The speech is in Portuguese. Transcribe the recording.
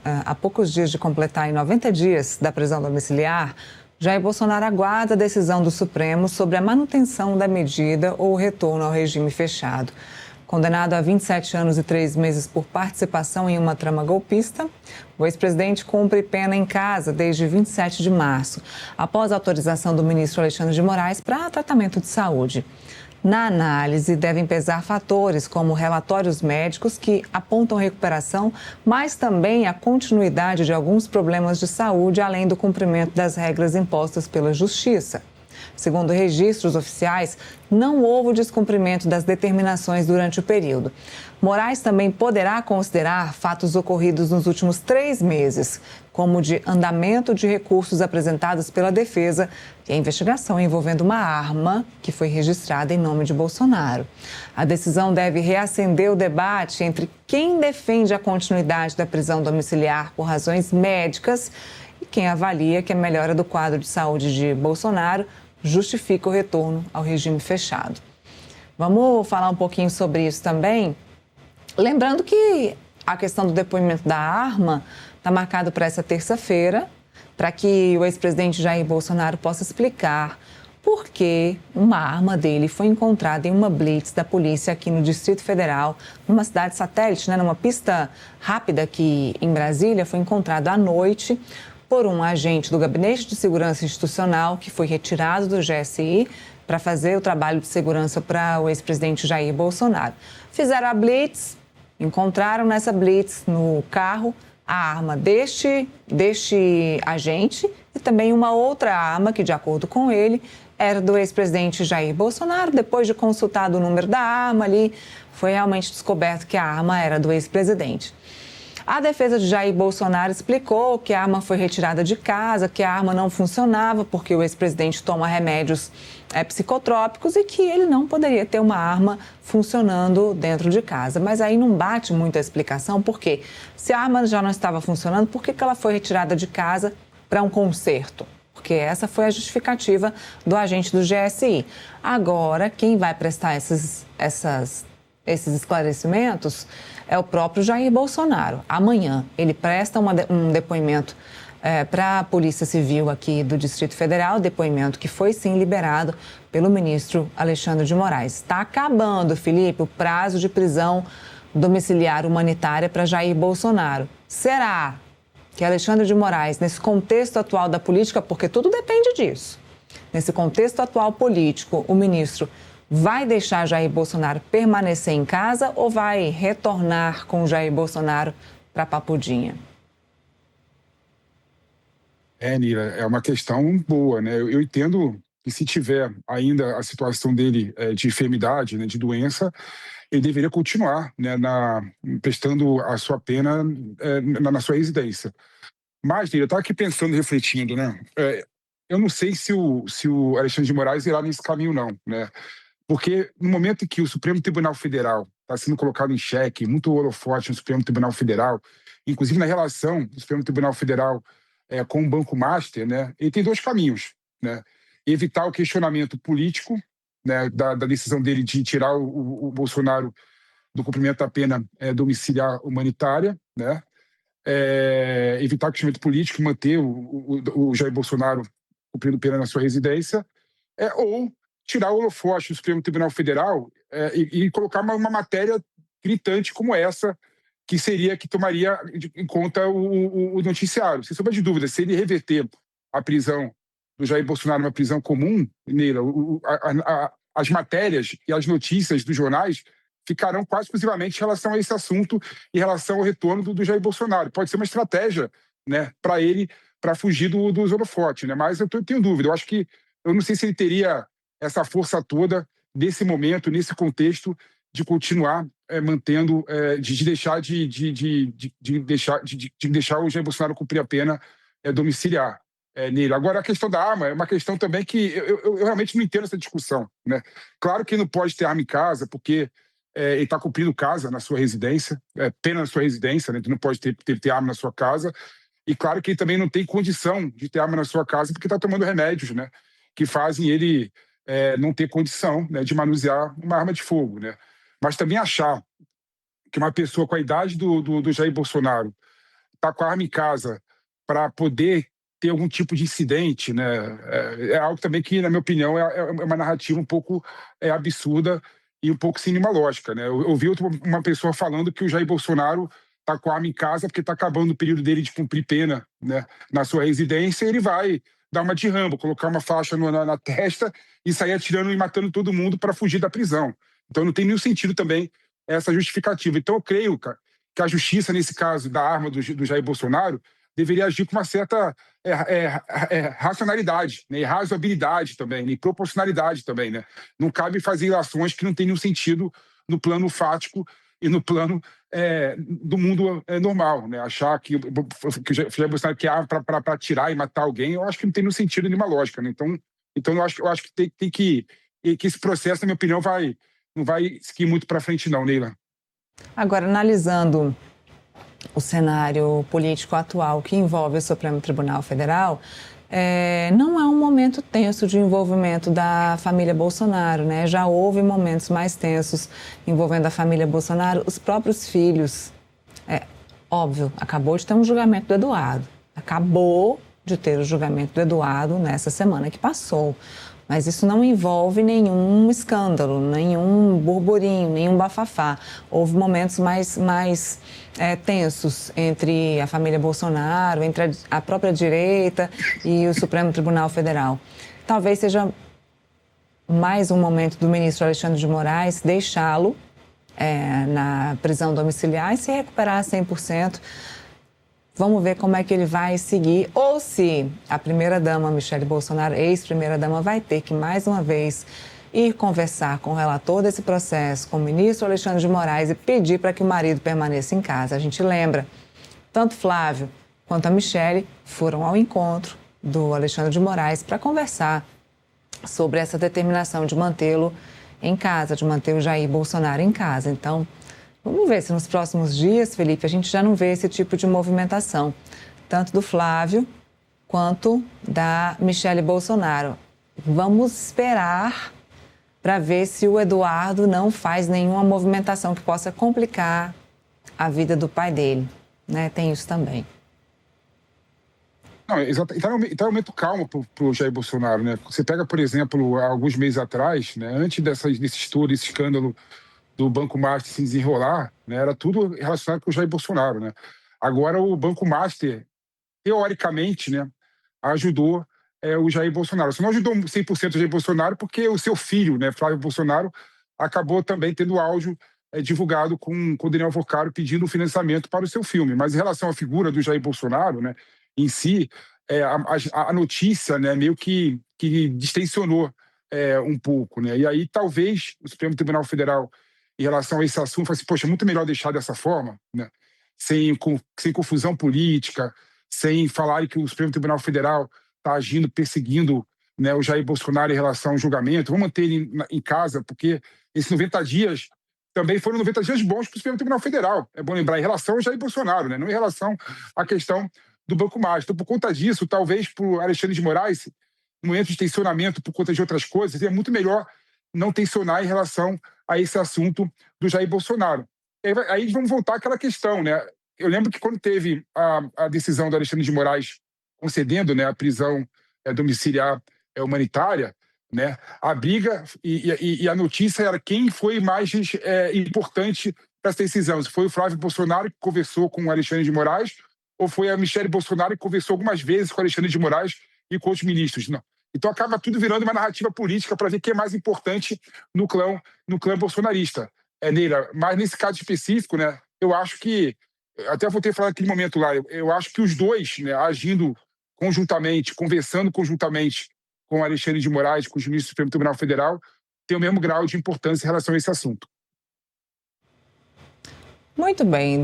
Há poucos dias de completar 90 dias da prisão domiciliar, Jair Bolsonaro aguarda a decisão do Supremo sobre a manutenção da medida ou o retorno ao regime fechado. Condenado a 27 anos e 3 meses por participação em uma trama golpista, o ex-presidente cumpre pena em casa desde 27 de março, após a autorização do ministro Alexandre de Moraes para tratamento de saúde. Na análise, devem pesar fatores como relatórios médicos que apontam recuperação, mas também a continuidade de alguns problemas de saúde, além do cumprimento das regras impostas pela Justiça. Segundo registros oficiais, não houve descumprimento das determinações durante o período. Moraes também poderá considerar fatos ocorridos nos últimos 3 meses, como o de andamento de recursos apresentados pela defesa e a investigação envolvendo uma arma que foi registrada em nome de Bolsonaro. A decisão deve reacender o debate entre quem defende a continuidade da prisão domiciliar por razões médicas e quem avalia que a melhora do quadro de saúde de Bolsonaro justifica o retorno ao regime fechado. Vamos falar um pouquinho sobre isso também? Lembrando que a questão do depoimento da arma está marcado para essa terça-feira, para que o ex-presidente Jair Bolsonaro possa explicar por que uma arma dele foi encontrada em uma blitz da polícia aqui no Distrito Federal, numa cidade satélite, numa pista rápida aqui em Brasília, foi encontrado à noite por um agente do Gabinete de Segurança Institucional que foi retirado do GSI para fazer o trabalho de segurança para o ex-presidente Jair Bolsonaro. Fizeram a blitz, encontraram nessa blitz no carro a arma deste agente e também uma outra arma que, de acordo com ele, era do ex-presidente Jair Bolsonaro. Depois de consultado o número da arma ali, foi realmente descoberto que a arma era do ex-presidente. A defesa de Jair Bolsonaro explicou que a arma foi retirada de casa, que a arma não funcionava porque o ex-presidente toma remédios psicotrópicos e que ele não poderia ter uma arma funcionando dentro de casa. Mas aí não bate muito a explicação, porque se a arma já não estava funcionando, por que ela foi retirada de casa para um conserto? Porque essa foi a justificativa do agente do GSI. Agora, quem vai prestar esses esclarecimentos é o próprio Jair Bolsonaro. Amanhã ele presta um depoimento para a Polícia Civil aqui do Distrito Federal, depoimento que foi sim liberado pelo ministro Alexandre de Moraes. Está acabando, Felipe, o prazo de prisão domiciliar humanitária para Jair Bolsonaro. Será que Alexandre de Moraes, nesse contexto atual da política, porque tudo depende disso, nesse contexto atual político, o ministro vai deixar Jair Bolsonaro permanecer em casa ou vai retornar com Jair Bolsonaro para Papudinha? Nira, é uma questão boa, né? Eu entendo que se tiver ainda a situação dele de enfermidade, né, de doença, ele deveria continuar, né, prestando a sua pena na sua residência. Mas, Nira, eu estava aqui pensando, refletindo, né? Eu não sei se o Alexandre de Moraes irá nesse caminho, não, né? Porque no momento em que o Supremo Tribunal Federal está sendo colocado em xeque, muito holofote no Supremo Tribunal Federal, inclusive na relação do Supremo Tribunal Federal com o Banco Master, né, ele tem 2 caminhos, né? Evitar o questionamento político, né, da decisão dele de tirar o Bolsonaro do cumprimento da pena domiciliar humanitária, né? Evitar o questionamento político, manter o Jair Bolsonaro cumprindo pena na sua residência, ou tirar o holofote do Supremo Tribunal Federal e colocar uma matéria gritante como essa, que tomaria em conta o noticiário. Sem sombra de dúvida, se ele reverter a prisão do Jair Bolsonaro numa prisão comum, Neila, as matérias e as notícias dos jornais ficarão quase exclusivamente em relação a esse assunto, em relação ao retorno do Jair Bolsonaro. Pode ser uma estratégia, né, para ele, para fugir dos holofotes, né? Mas eu tenho dúvida. Eu não sei se ele teria essa força toda nesse momento, nesse contexto, de continuar mantendo, de deixar o Jair Bolsonaro cumprir a pena domiciliar nele. Agora, a questão da arma é uma questão também que eu realmente não entendo essa discussão, né? Claro que não pode ter arma em casa, porque ele está cumprindo casa na sua residência, pena na sua residência, né? Então não pode ter arma na sua casa. E claro que ele também não tem condição de ter arma na sua casa porque está tomando remédios, né, que fazem ele não ter condição, né, de manusear uma arma de fogo, né? Mas também achar que uma pessoa com a idade do Jair Bolsonaro tá com a arma em casa para poder ter algum tipo de incidente, né? É algo também que, na minha opinião, é uma narrativa um pouco absurda e um pouco sem nenhuma lógica, né? Eu ouvi uma pessoa falando que o Jair Bolsonaro está com a arma em casa porque está acabando o período dele de cumprir pena, né, na sua residência, e ele vai dar uma de Rambo, colocar uma faixa na testa e sair atirando e matando todo mundo para fugir da prisão. Então não tem nenhum sentido também essa justificativa. Então eu creio, cara, que a justiça, nesse caso da arma do Jair Bolsonaro, deveria agir com uma certa racionalidade, né, e razoabilidade também, né, e proporcionalidade também. Né? Não cabe fazer ações que não têm nenhum sentido no plano fático e no plano do mundo normal. Né? Achar que o Jair Bolsonaro quer arma para atirar e matar alguém, eu acho que não tem nenhum sentido, nenhuma lógica. Né? Então eu acho que tem que esse processo, na minha opinião, não vai seguir muito para frente não, Neila. Agora, analisando o cenário político atual que envolve o Supremo Tribunal Federal, não é um momento tenso de envolvimento da família Bolsonaro, né? Já houve momentos mais tensos envolvendo a família Bolsonaro, os próprios filhos. Óbvio, acabou de ter um julgamento do Eduardo. Acabou de ter o julgamento do Eduardo nessa semana que passou. Mas isso não envolve nenhum escândalo, nenhum burburinho, nenhum bafafá. Houve momentos mais tensos entre a família Bolsonaro, entre a própria direita e o Supremo Tribunal Federal. Talvez seja mais um momento do ministro Alexandre de Moraes deixá-lo na prisão domiciliar e se recuperar a 100%. Vamos ver como é que ele vai seguir, ou se a primeira-dama, Michele Bolsonaro, ex-primeira-dama, vai ter que, mais uma vez, ir conversar com o relator desse processo, com o ministro Alexandre de Moraes, e pedir para que o marido permaneça em casa. A gente lembra, tanto Flávio quanto a Michele foram ao encontro do Alexandre de Moraes para conversar sobre essa determinação de mantê-lo em casa, de manter o Jair Bolsonaro em casa. Então, vamos ver se nos próximos dias, Felipe, a gente já não vê esse tipo de movimentação, tanto do Flávio quanto da Michele Bolsonaro. Vamos esperar para ver se o Eduardo não faz nenhuma movimentação que possa complicar a vida do pai dele, né? Tem isso também. Não, exato. Está um momento calmo para o Jair Bolsonaro, né? Você pega, por exemplo, alguns meses atrás, né, antes desse estouro, desse escândalo do Banco Master se desenrolar, né, era tudo relacionado com o Jair Bolsonaro, né? Agora o Banco Master, teoricamente, né, ajudou o Jair Bolsonaro. Só não ajudou 100% o Jair Bolsonaro porque o seu filho, né, Flávio Bolsonaro, acabou também tendo áudio divulgado com o Daniel Vocaro pedindo financiamento para o seu filme. Mas em relação à figura do Jair Bolsonaro, né, em si, a notícia, né, meio que distensionou um pouco, né? E aí talvez o Supremo Tribunal Federal, em relação a esse assunto, fala assim, poxa, é muito melhor deixar dessa forma, né? Sem confusão política, sem falarem que o Supremo Tribunal Federal está agindo, perseguindo, né, o Jair Bolsonaro em relação ao julgamento. Vamos manter ele em casa, porque esses 90 dias também foram 90 dias bons para o Supremo Tribunal Federal. É bom lembrar, em relação ao Jair Bolsonaro, né? Não em relação à questão do Banco Master. Então, por conta disso, talvez para o Alexandre de Moraes, no momento de tensionamento por conta de outras coisas, é muito melhor não tensionar em relação a esse assunto do Jair Bolsonaro. Aí vamos voltar àquela questão, né? Eu lembro que quando teve a decisão do Alexandre de Moraes concedendo, né, a prisão domiciliar humanitária, né, a briga e a notícia era quem foi mais importante para essa decisão. Se foi o Flávio Bolsonaro que conversou com o Alexandre de Moraes ou foi a Michele Bolsonaro que conversou algumas vezes com o Alexandre de Moraes e com outros ministros. Não. Então acaba tudo virando uma narrativa política para ver quem é mais importante no clã bolsonarista. Neila, mas nesse caso específico, né, eu acho que, até voltei a falar naquele momento lá, eu acho que os dois, né, agindo conjuntamente, conversando conjuntamente com o Alexandre de Moraes, com os ministros do Supremo Tribunal Federal, têm o mesmo grau de importância em relação a esse assunto. Muito bem.